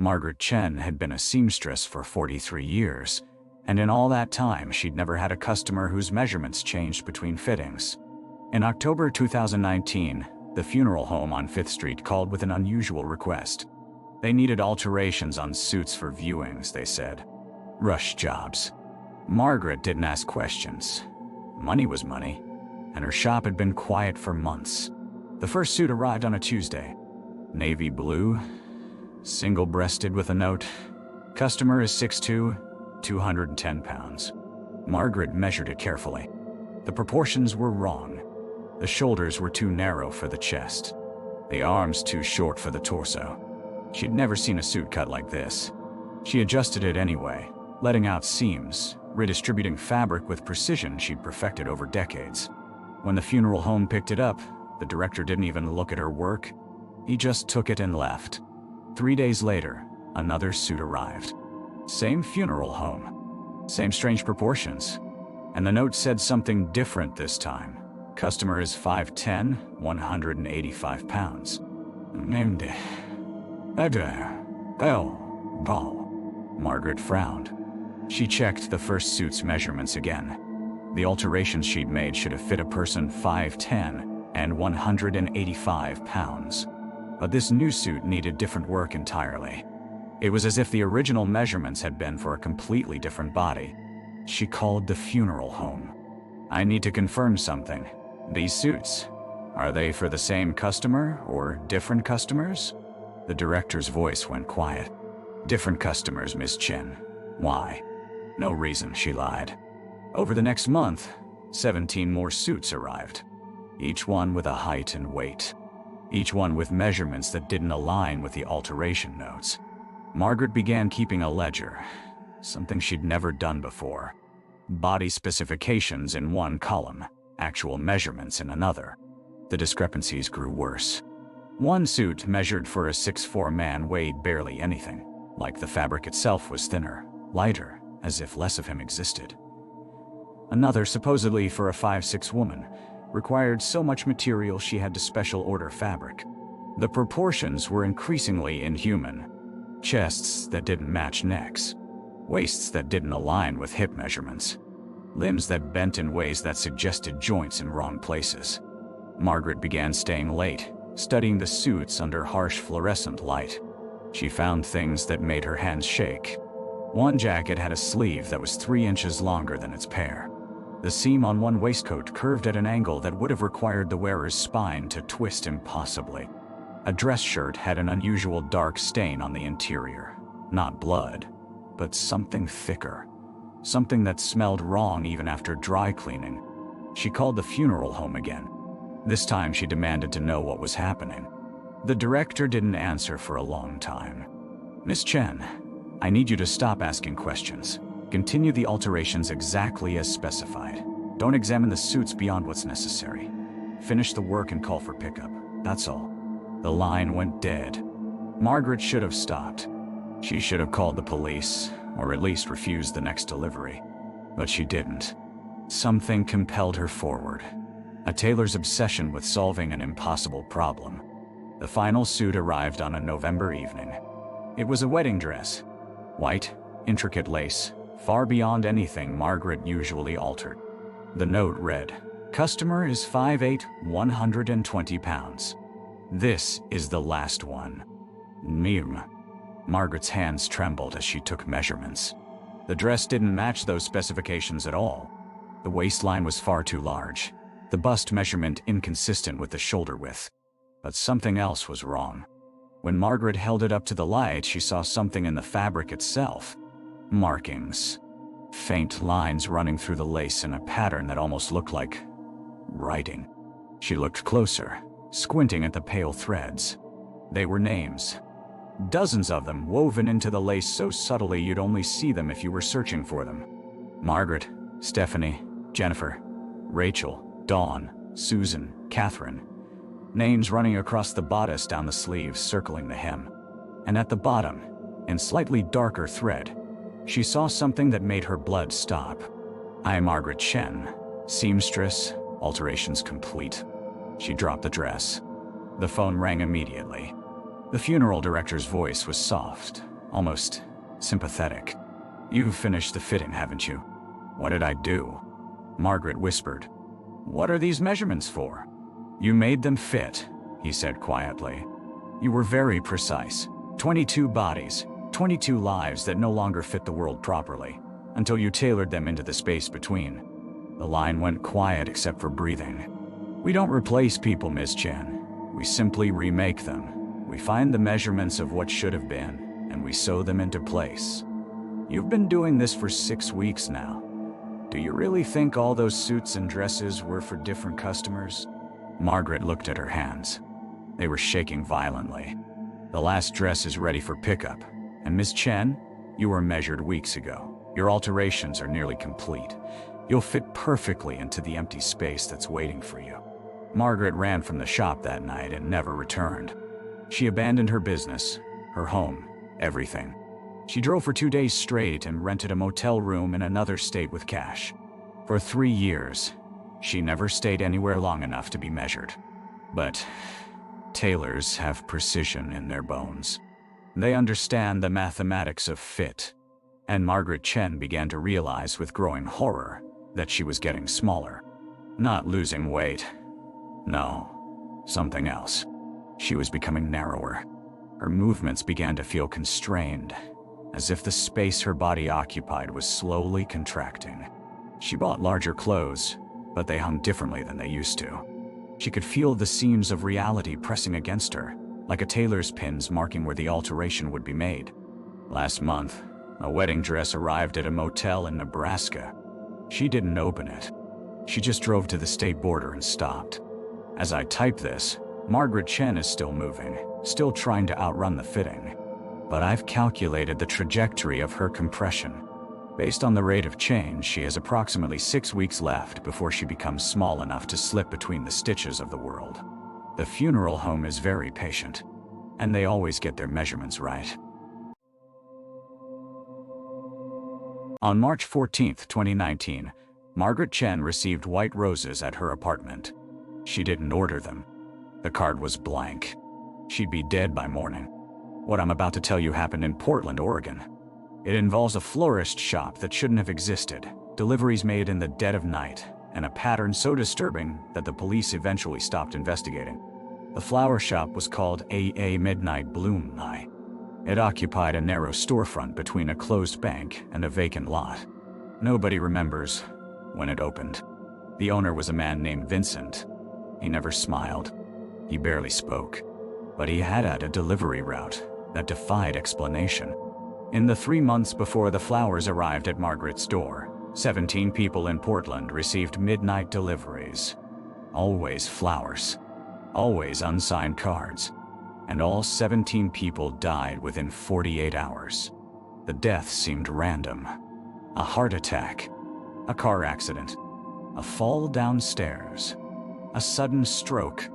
Margaret Chen had been a seamstress for 43 years, and in all that time she'd never had a customer whose measurements changed between fittings. In October 2019, the funeral home on 5th Street called with an unusual request. They needed alterations on suits for viewings, they said. Rush jobs. Margaret didn't ask questions. Money was money, and her shop had been quiet for months. The first suit arrived on a Tuesday. Navy blue, single-breasted with a note. Customer is 6'2", 210 pounds. Margaret measured it carefully. The proportions were wrong. The shoulders were too narrow for the chest. The arms too short for the torso. She'd never seen a suit cut like this. She adjusted it anyway, letting out seams, redistributing fabric with precision she'd perfected over decades. When the funeral home picked it up, the director didn't even look at her work. He just took it and left. 3 days later, another suit arrived. Same funeral home. Same strange proportions. And the note said something different this time. Customer is 5'10", 185 pounds. Margaret frowned. She checked the first suit's measurements again. The alterations she'd made should have fit a person 5'10" and 185 pounds. But this new suit needed different work entirely. It was as if the original measurements had been for a completely different body. She called the funeral home. I need to confirm something. These suits, are they for the same customer or different customers? The director's voice went quiet. Different customers, Miss Chen. Why? No reason, she lied. Over the next month, 17 more suits arrived. Each one with a height and weight. Each one with measurements that didn't align with the alteration notes. Margaret began keeping a ledger, something she'd never done before. Body specifications in one column, actual measurements in another. The discrepancies grew worse. One suit measured for a 6'4" man weighed barely anything, like the fabric itself was thinner, lighter, as if less of him existed. Another, supposedly for a 5'6" woman, required so much material she had to special order fabric. The proportions were increasingly inhuman. Chests that didn't match necks. Waists that didn't align with hip measurements. Limbs that bent in ways that suggested joints in wrong places. Margaret began staying late, studying the suits under harsh fluorescent light. She found things that made her hands shake. One jacket had a sleeve that was 3 inches longer than its pair. The seam on one waistcoat curved at an angle that would have required the wearer's spine to twist impossibly. A dress shirt had an unusual dark stain on the interior. Not blood, but something thicker. Something that smelled wrong even after dry cleaning. She called the funeral home again. This time she demanded to know what was happening. The director didn't answer for a long time. Miss Chen, I need you to stop asking questions. Continue the alterations exactly as specified. Don't examine the suits beyond what's necessary. Finish the work and call for pickup. That's all. The line went dead. Margaret should have stopped. She should have called the police, or at least refused the next delivery. But she didn't. Something compelled her forward. A tailor's obsession with solving an impossible problem. The final suit arrived on a November evening. It was a wedding dress. White, intricate lace, far beyond anything Margaret usually altered. The note read, "Customer is 5'8", 120 pounds. This is the last one. Mim." Margaret's hands trembled as she took measurements. The dress didn't match those specifications at all. The waistline was far too large. The bust measurement inconsistent with the shoulder width. But something else was wrong. When Margaret held it up to the light, she saw something in the fabric itself. Markings. Faint lines running through the lace in a pattern that almost looked like writing. She looked closer, squinting at the pale threads. They were names. Dozens of them woven into the lace so subtly you'd only see them if you were searching for them. Margaret, Stephanie, Jennifer, Rachel, Dawn, Susan, Catherine. Names running across the bodice down the sleeves, circling the hem. And at the bottom, in slightly darker thread, she saw something that made her blood stop. "I am Margaret Chen, seamstress, alterations complete." She dropped the dress. The phone rang immediately. The funeral director's voice was soft, almost sympathetic. "You've finished the fitting, haven't you?" "What did I do?" Margaret whispered. "What are these measurements for?" "You made them fit," he said quietly. "You were very precise. 22 bodies, 22 lives that no longer fit the world properly, until you tailored them into the space between." The line went quiet except for breathing. "We don't replace people, Miss Chen. We simply remake them. We find the measurements of what should have been, and we sew them into place. You've been doing this for 6 weeks now. Do you really think all those suits and dresses were for different customers?" Margaret looked at her hands. They were shaking violently. "The last dress is ready for pickup. And Miss Chen, you were measured weeks ago. Your alterations are nearly complete. You'll fit perfectly into the empty space that's waiting for you." Margaret ran from the shop that night and never returned. She abandoned her business, her home, everything. She drove for 2 days straight and rented a motel room in another state with cash. For 3 years, she never stayed anywhere long enough to be measured. But tailors have precision in their bones. They understand the mathematics of fit. And Margaret Chen began to realize with growing horror that she was getting smaller. Not losing weight. No, something else. She was becoming narrower. Her movements began to feel constrained, as if the space her body occupied was slowly contracting. She bought larger clothes, but they hung differently than they used to. She could feel the seams of reality pressing against her, like a tailor's pins marking where the alteration would be made. Last month, a wedding dress arrived at a motel in Nebraska. She didn't open it. She just drove to the state border and stopped. As I type this, Margaret Chen is still moving, still trying to outrun the fitting. But I've calculated the trajectory of her compression. Based on the rate of change, she has approximately 6 weeks left before she becomes small enough to slip between the stitches of the world. The funeral home is very patient, and they always get their measurements right. On March 14, 2019, Margaret Chen received white roses at her apartment. She didn't order them. The card was blank. She'd be dead by morning. What I'm about to tell you happened in Portland, Oregon. It involves a florist shop that shouldn't have existed, deliveries made in the dead of night, and a pattern so disturbing that the police eventually stopped investigating. The flower shop was called AA Midnight Bloom Eye. It occupied a narrow storefront between a closed bank and a vacant lot. Nobody remembers when it opened. The owner was a man named Vincent. He never smiled. He barely spoke. But he had a delivery route that defied explanation. In the 3 months before the flowers arrived at Margaret's door, 17 people in Portland received midnight deliveries. Always flowers. Always unsigned cards. And all 17 people died within 48 hours. The deaths seemed random. A heart attack. A car accident. A fall downstairs. A sudden stroke.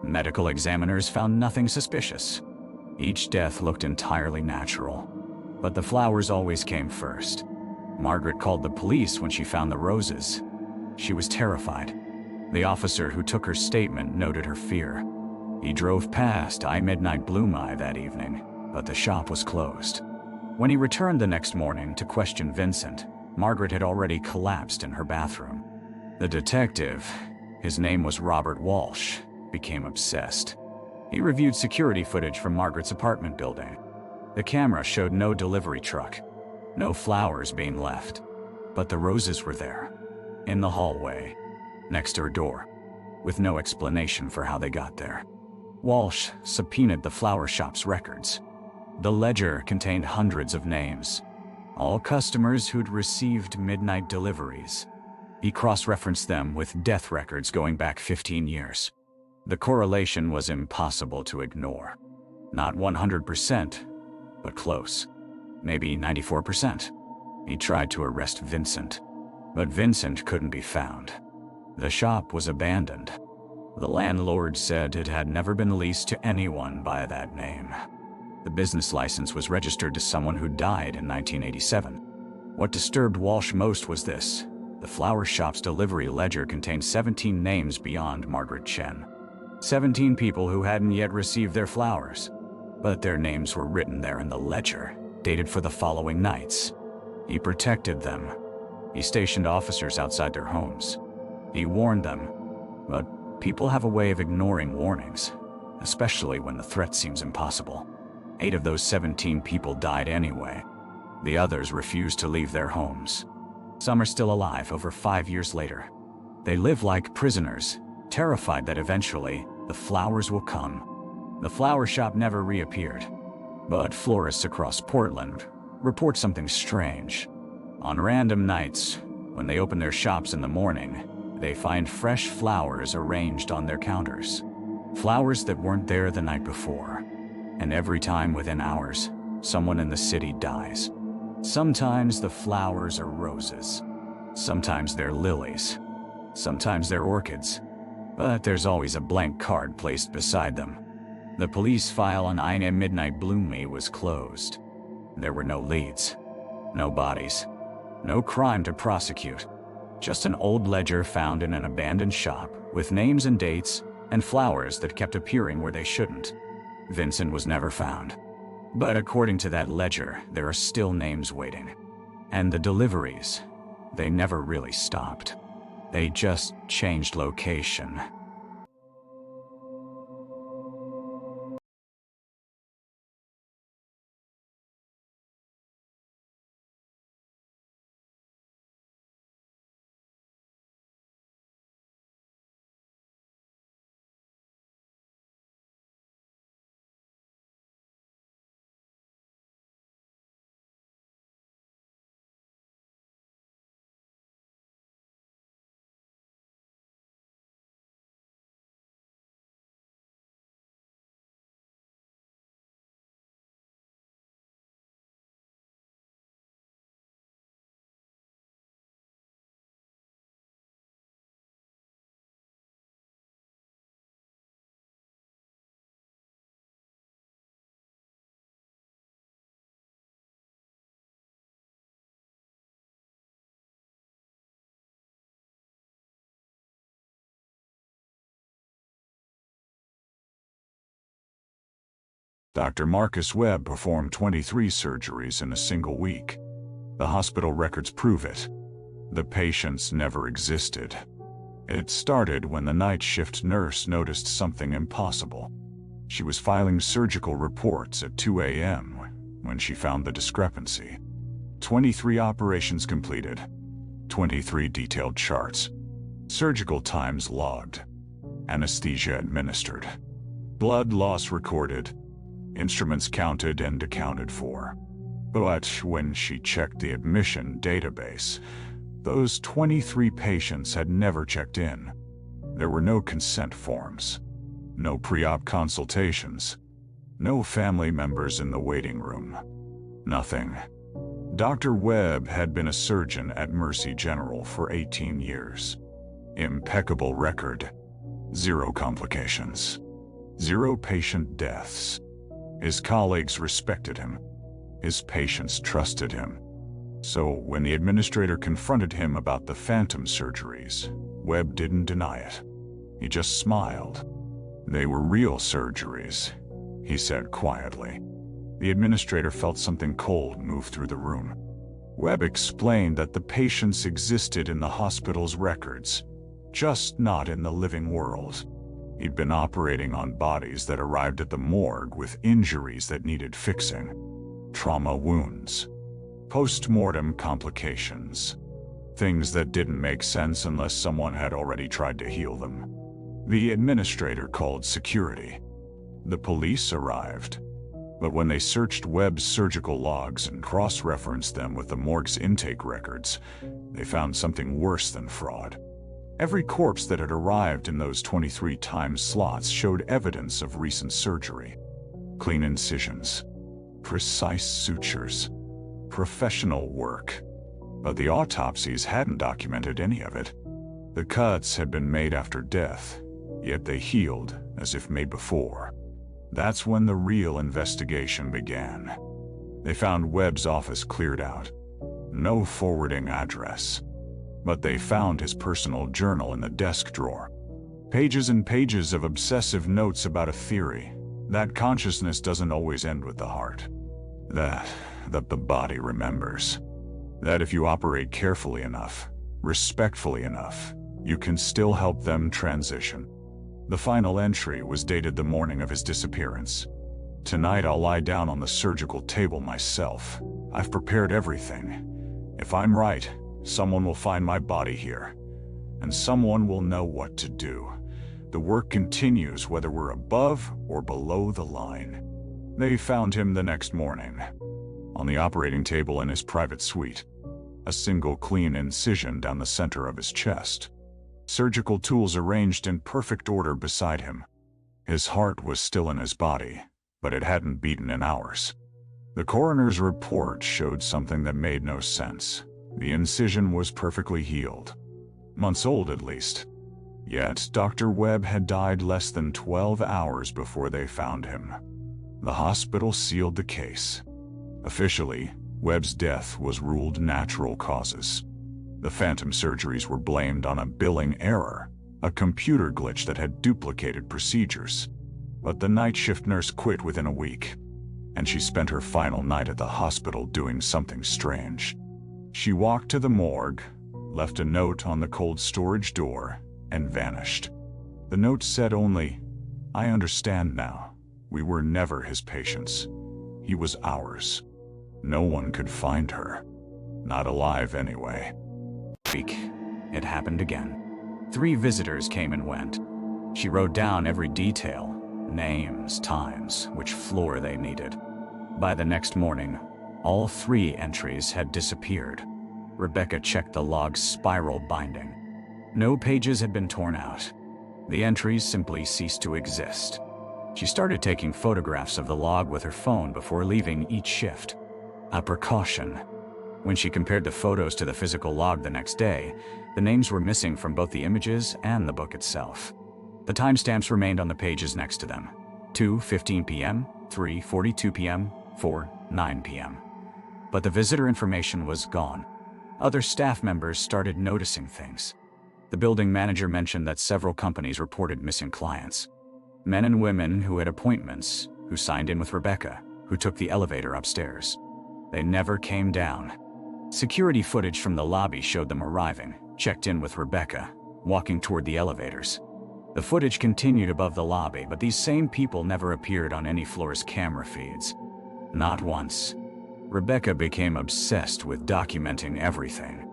Medical examiners found nothing suspicious. Each death looked entirely natural. But the flowers always came first. Margaret called the police when she found the roses. She was terrified. The officer who took her statement noted her fear. He drove past I Midnight Bloom Eye that evening, but the shop was closed. When he returned the next morning to question Vincent, Margaret had already collapsed in her bathroom. The detective, his name was Robert Walsh, became obsessed. He reviewed security footage from Margaret's apartment building. The camera showed no delivery truck, no flowers being left, but the roses were there, in the hallway, next to her door, with no explanation for how they got there. Walsh subpoenaed the flower shop's records. The ledger contained hundreds of names, all customers who'd received midnight deliveries. He cross-referenced them with death records going back 15 years. The correlation was impossible to ignore. Not 100%, but close. Maybe 94%. He tried to arrest Vincent, but Vincent couldn't be found. The shop was abandoned. The landlord said it had never been leased to anyone by that name. The business license was registered to someone who died in 1987. What disturbed Walsh most was this. The flower shop's delivery ledger contained 17 names beyond Margaret Chen. 17 people who hadn't yet received their flowers. But their names were written there in the ledger, dated for the following nights. He protected them. He stationed officers outside their homes. He warned them, but people have a way of ignoring warnings, especially when the threat seems impossible. 8 of those 17 people died anyway. The others refused to leave their homes. Some are still alive over 5 years later. They live like prisoners, terrified that eventually the flowers will come. The flower shop never reappeared, but florists across Portland report something strange. On random nights, when they open their shops in the morning, they find fresh flowers arranged on their counters. Flowers that weren't there the night before. And every time within hours, someone in the city dies. Sometimes the flowers are roses. Sometimes they're lilies. Sometimes they're orchids. But there's always a blank card placed beside them. The police file on Eine Midnight Bloomy was closed. There were no leads, no bodies, no crime to prosecute. Just an old ledger found in an abandoned shop with names and dates and flowers that kept appearing where they shouldn't. Vincent was never found. But according to that ledger, there are still names waiting. And the deliveries, they never really stopped. They just changed location. Dr. Marcus Webb performed 23 surgeries in a single week. The hospital records prove it. The patients never existed. It started when the night shift nurse noticed something impossible. She was filing surgical reports at 2 a.m. when she found the discrepancy. 23 operations completed, 23 detailed charts, surgical times logged, anesthesia administered, blood loss recorded, instruments counted and accounted for. But when she checked the admission database, those 23 patients had never checked in. There were no consent forms, no pre-op consultations, no family members in the waiting room. Nothing. Dr. Webb had been a surgeon at Mercy General for 18 years. Impeccable record. 0 complications. 0 patient deaths. His colleagues respected him. His patients trusted him. So when the administrator confronted him about the phantom surgeries, Webb didn't deny it. He just smiled. They were real surgeries, he said quietly. The administrator felt something cold move through the room. Webb explained that the patients existed in the hospital's records, just not in the living world. He'd been operating on bodies that arrived at the morgue with injuries that needed fixing. Trauma wounds. Post-mortem complications. Things that didn't make sense unless someone had already tried to heal them. The administrator called security. The police arrived. But when they searched Webb's surgical logs and cross-referenced them with the morgue's intake records, they found something worse than fraud. Every corpse that had arrived in those 23 time slots showed evidence of recent surgery. Clean incisions, precise sutures, professional work. But the autopsies hadn't documented any of it. The cuts had been made after death, yet they healed as if made before. That's when the real investigation began. They found Webb's office cleared out. No forwarding address. But they found his personal journal in the desk drawer. Pages and pages of obsessive notes about a theory that consciousness doesn't always end with the heart. That that the body remembers. That if you operate carefully enough, respectfully enough, you can still help them transition. The final entry was dated the morning of his disappearance. Tonight I'll lie down on the surgical table myself. I've prepared everything. If I'm right, someone will find my body here, and someone will know what to do. The work continues whether we're above or below the line. They found him the next morning, on the operating table in his private suite. A single clean incision down the center of his chest. Surgical tools arranged in perfect order beside him. His heart was still in his body, but it hadn't beaten in hours. The coroner's report showed something that made no sense. The incision was perfectly healed. Months old at least. Yet Dr. Webb had died less than 12 hours before they found him. The hospital sealed the case. Officially, Webb's death was ruled natural causes. The phantom surgeries were blamed on a billing error, a computer glitch that had duplicated procedures. But the night shift nurse quit within a week, and she spent her final night at the hospital doing something strange. She walked to the morgue, left a note on the cold storage door, and vanished. The note said only, "I understand now. We were never his patients. He was ours." No one could find her. Not alive anyway. Week, it happened again. 3 visitors came and went. She wrote down every detail, names, times, which floor they needed. By the next morning, all 3 entries had disappeared. Rebecca checked the log's spiral binding. No pages had been torn out. The entries simply ceased to exist. She started taking photographs of the log with her phone before leaving each shift. A precaution. When she compared the photos to the physical log the next day, the names were missing from both the images and the book itself. The timestamps remained on the pages next to them. 2:15 p.m., 3:42 p.m., 4:09 p.m. But the visitor information was gone. Other staff members started noticing things. The building manager mentioned that several companies reported missing clients. Men and women who had appointments, who signed in with Rebecca, who took the elevator upstairs. They never came down. Security footage from the lobby showed them arriving, checked in with Rebecca, walking toward the elevators. The footage continued above the lobby, but these same people never appeared on any floor's camera feeds. Not once. Rebecca became obsessed with documenting everything.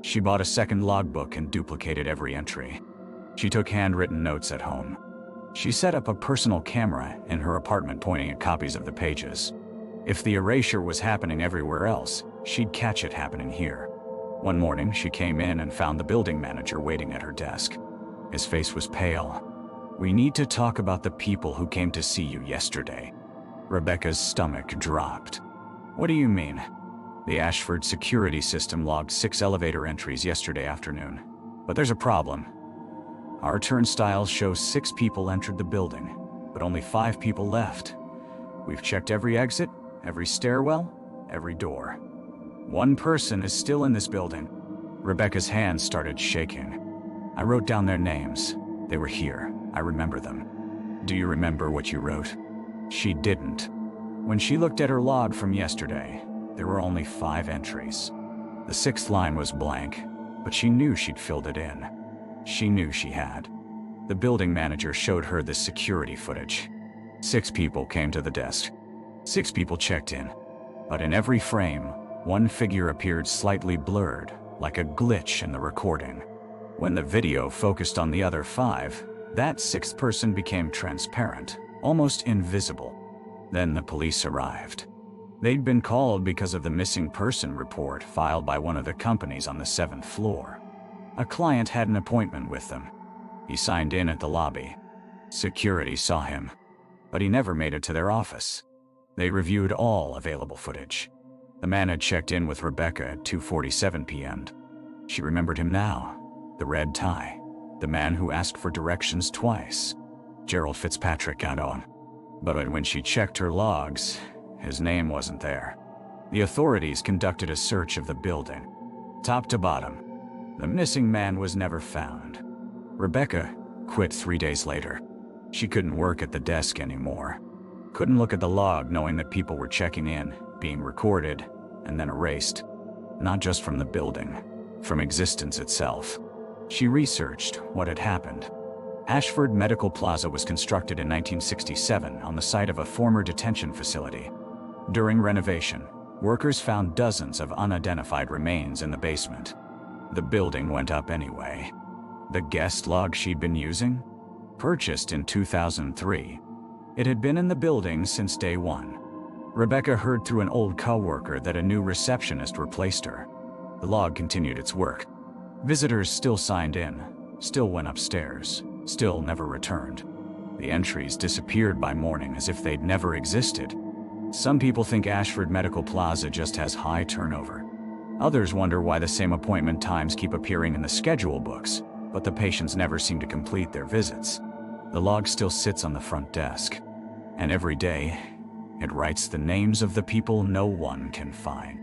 She bought a second logbook and duplicated every entry. She took handwritten notes at home. She set up a personal camera in her apartment pointing at copies of the pages. If the erasure was happening everywhere else, she'd catch it happening here. One morning, she came in and found the building manager waiting at her desk. His face was pale. "We need to talk about the people who came to see you yesterday." Rebecca's stomach dropped. "What do you mean?" "The Ashford security system logged 6 elevator entries yesterday afternoon. But there's a problem. Our turnstiles show 6 people entered the building, but only 5 people left. We've checked every exit, every stairwell, every door. 1 person is still in this building." Rebecca's hands started shaking. "I wrote down their names. They were here. I remember them." "Do you remember what you wrote?" She didn't. When she looked at her log from yesterday, there were only 5 entries. The 6th line was blank, but she knew she'd filled it in. She knew she had. The building manager showed her the security footage. 6 people came to the desk. 6 people checked in. But in every frame, one figure appeared slightly blurred, like a glitch in the recording. When the video focused on the other 5, that 6th person became transparent, almost invisible. Then the police arrived. They'd been called because of the missing person report filed by one of the companies on the 7th floor. A client had an appointment with them. He signed in at the lobby. Security saw him, but he never made it to their office. They reviewed all available footage. The man had checked in with Rebecca at 2:47 p.m. She remembered him now. The red tie. The man who asked for directions twice. Gerald Fitzpatrick got on. But when she checked her logs, his name wasn't there. The authorities conducted a search of the building, top to bottom. The missing man was never found. Rebecca quit 3 days later. She couldn't work at the desk anymore. Couldn't look at the log knowing that people were checking in, being recorded and then erased. Not just from the building, from existence itself. She researched what had happened. Ashford Medical Plaza was constructed in 1967 on the site of a former detention facility. During renovation, workers found dozens of unidentified remains in the basement. The building went up anyway. The guest log she'd been using? Purchased in 2003. It had been in the building since day one. Rebecca heard through an old co-worker that a new receptionist replaced her. The log continued its work. Visitors still signed in, still went upstairs, still never returned. The entries disappeared by morning as if they'd never existed. Some people think Ashford Medical Plaza just has high turnover. Others wonder why the same appointment times keep appearing in the schedule books, but the patients never seem to complete their visits. The log still sits on the front desk, and every day, it writes the names of the people no one can find.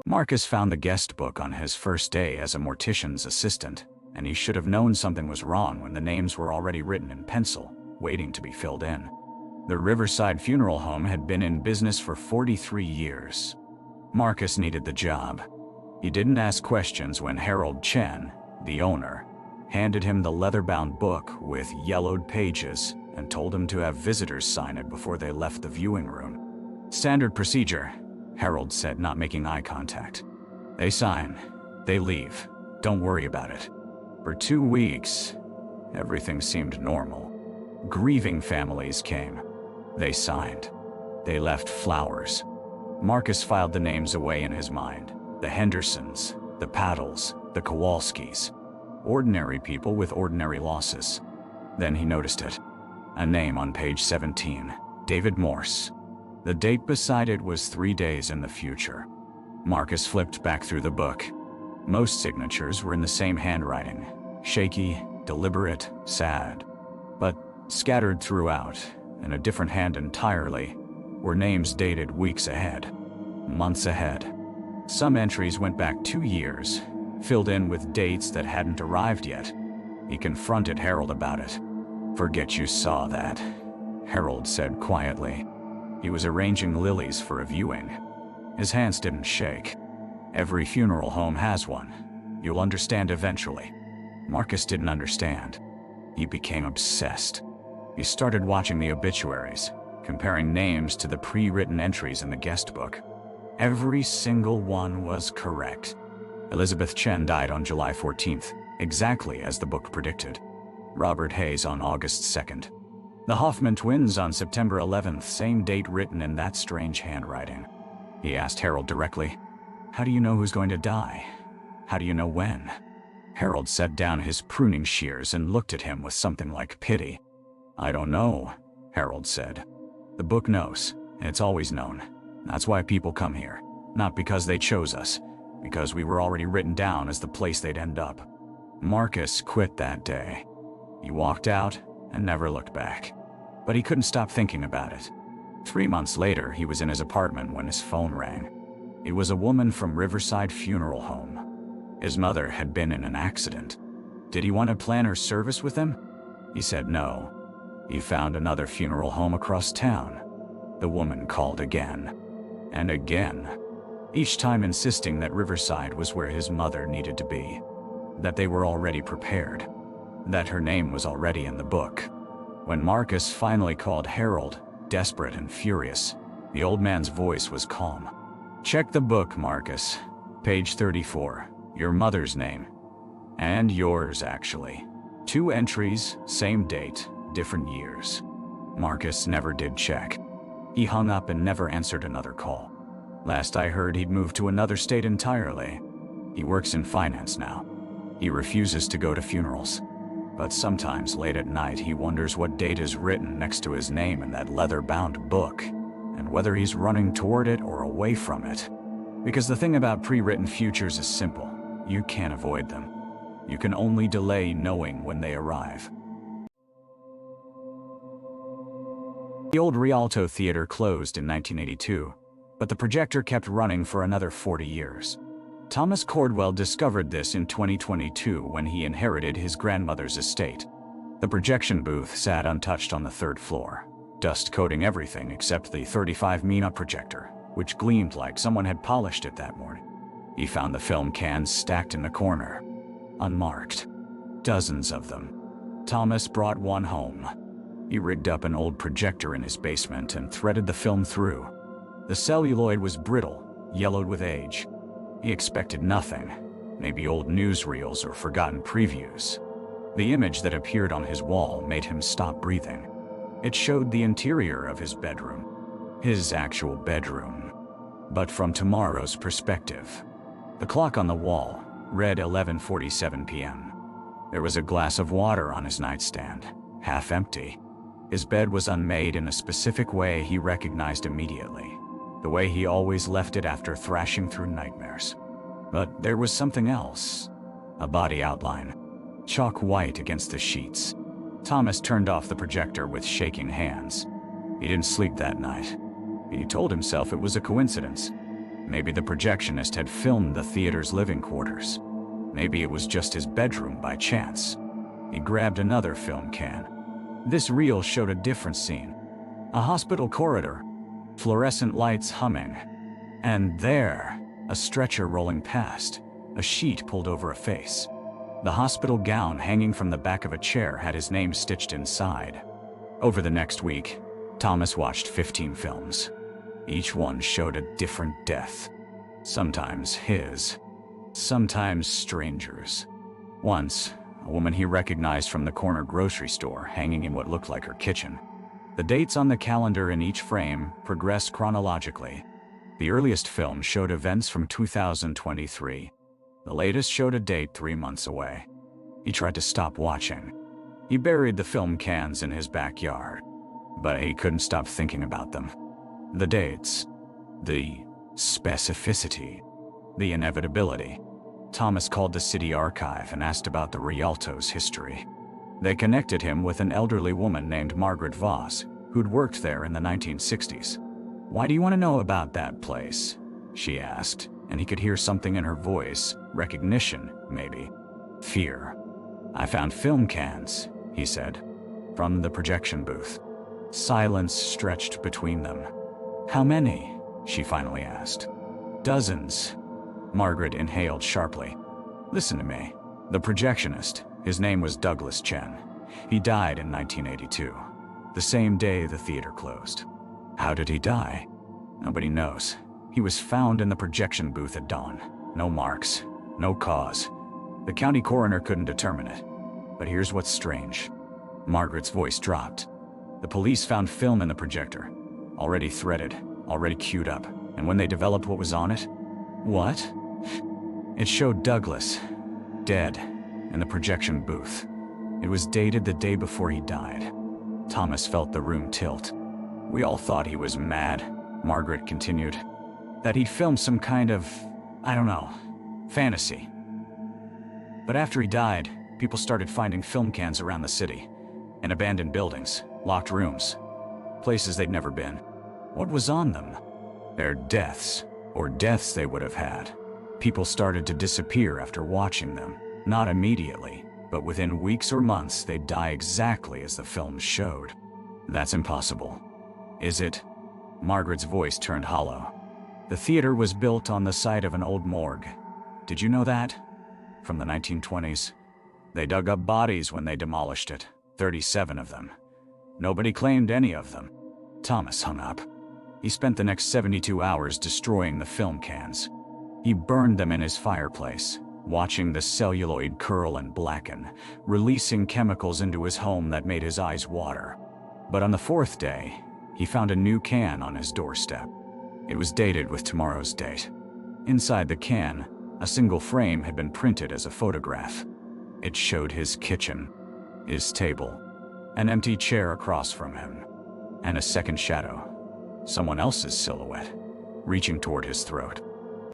Marcus found the guest book on his first day as a mortician's assistant, and he should have known something was wrong when the names were already written in pencil, waiting to be filled in. The Riverside Funeral Home had been in business for 43 years. Marcus needed the job. He didn't ask questions when Harold Chen, the owner, handed him the leather-bound book with yellowed pages and told him to have visitors sign it before they left the viewing room. "Standard procedure," Harold said, not making eye contact. "They sign. They leave. Don't worry about it." For 2 weeks, everything seemed normal. Grieving families came. They signed. They left flowers. Marcus filed the names away in his mind. The Hendersons, the Paddles, the Kowalskis. Ordinary people with ordinary losses. Then he noticed it. A name on page 17, David Morse. The date beside it was 3 days in the future. Marcus flipped back through the book. Most signatures were in the same handwriting, shaky, deliberate, sad. But scattered throughout, in a different hand entirely, were names dated weeks ahead, months ahead. Some entries went back 2 years, filled in with dates that hadn't arrived yet. He confronted Harold about it. "Forget you saw that," Harold said quietly. He was arranging lilies for a viewing. His hands didn't shake. "Every funeral home has one. You'll understand eventually." Marcus didn't understand. He became obsessed. He started watching the obituaries, comparing names to the pre-written entries in the guest book. Every single one was correct. Elizabeth Chen died on July 14th, exactly as the book predicted. Robert Hayes on August 2nd. The Hoffman twins on September 11th, same date written in that strange handwriting. He asked Harold directly, "How do you know who's going to die? How do you know when?" Harold set down his pruning shears and looked at him with something like pity. "I don't know," Harold said. "The book knows. It's always known. That's why people come here. Not because they chose us, because we were already written down as the place they'd end up." Marcus quit that day. He walked out and never looked back. But he couldn't stop thinking about it. 3 months later, he was in his apartment when his phone rang. It was a woman from Riverside Funeral Home. His mother had been in an accident. Did he want to plan her service with him? He said no. He found another funeral home across town. The woman called again. And again. Each time insisting that Riverside was where his mother needed to be. That they were already prepared. That her name was already in the book. When Marcus finally called Harold, desperate and furious, the old man's voice was calm. "Check the book, Marcus. Page 34. Your mother's name. And yours, actually. 2 entries, same date, different years." Marcus never did check. He hung up and never answered another call. Last I heard, he'd moved to another state entirely. He works in finance now. He refuses to go to funerals. But sometimes late at night, he wonders what date is written next to his name in that leather-bound book, and whether he's running toward it or away from it. Because the thing about pre-written futures is simple. You can't avoid them. You can only delay knowing when they arrive. The old Rialto Theater closed in 1982, but the projector kept running for another 40 years. Thomas Cordwell discovered this in 2022 when he inherited his grandmother's estate. The projection booth sat untouched on the 3rd floor, dust coating everything except the 35 Mina projector, which gleamed like someone had polished it that morning. He found the film cans stacked in the corner, unmarked. Dozens of them. Thomas brought one home. He rigged up an old projector in his basement and threaded the film through. The celluloid was brittle, yellowed with age. He expected nothing, maybe old newsreels or forgotten previews. The image that appeared on his wall made him stop breathing. It showed the interior of his bedroom. His actual bedroom. But from tomorrow's perspective. The clock on the wall read 11:47 p.m. There was a glass of water on his nightstand, half empty. His bed was unmade in a specific way he recognized immediately, the way he always left it after thrashing through nightmares. But there was something else. A body outline, chalk white against the sheets. Thomas turned off the projector with shaking hands. He didn't sleep that night. He told himself it was a coincidence. Maybe the projectionist had filmed the theater's living quarters. Maybe it was just his bedroom by chance. He grabbed another film can. This reel showed a different scene. A hospital corridor, fluorescent lights humming. And there, a stretcher rolling past, a sheet pulled over a face. The hospital gown hanging from the back of a chair had his name stitched inside. Over the next week, Thomas watched 15 films. Each one showed a different death. Sometimes his, sometimes strangers. Once, a woman he recognized from the corner grocery store hanging in what looked like her kitchen. The dates on the calendar in each frame progressed chronologically. The earliest film showed events from 2023. The latest showed a date 3 months away. He tried to stop watching. He buried the film cans in his backyard, but he couldn't stop thinking about them. The dates, the specificity, the inevitability. Thomas called the city archive and asked about the Rialto's history. They connected him with an elderly woman named Margaret Voss, who'd worked there in the 1960s. "Why do you want to know about that place?" she asked, and he could hear something in her voice, recognition, maybe, fear. "I found film cans," he said, from the projection booth. Silence stretched between them. "How many?" she finally asked. "Dozens." Margaret inhaled sharply. "Listen to me. The projectionist, his name was Douglas Chen. He died in 1982, the same day the theater closed. How did he die? Nobody knows. He was found in the projection booth at dawn. No marks, no cause. The county coroner couldn't determine it. But here's what's strange." Margaret's voice dropped. "The police found film in the projector, already threaded, already queued up, and when they developed what was on it..." "What?" "It showed Douglas, dead, in the projection booth. It was dated the day before he died." Thomas felt the room tilt. "We all thought he was mad," Margaret continued. "That he'd filmed some kind of, I don't know, fantasy. But after he died, people started finding film cans around the city, in abandoned buildings, locked rooms, places they'd never been. What was on them? Their deaths, or deaths they would have had. People started to disappear after watching them. Not immediately, but within weeks or months they'd die exactly as the films showed." "That's impossible." "Is it?" Margaret's voice turned hollow. "The theater was built on the site of an old morgue. Did you know that? From the 1920s. They dug up bodies when they demolished it, 37 of them. Nobody claimed any of them." Thomas hung up. He spent the next 72 hours destroying the film cans. He burned them in his fireplace, watching the celluloid curl and blacken, releasing chemicals into his home that made his eyes water. But on the 4th day, he found a new can on his doorstep. It was dated with tomorrow's date. Inside the can, a single frame had been printed as a photograph. It showed his kitchen, his table, an empty chair across from him, and a second shadow, someone else's silhouette, reaching toward his throat.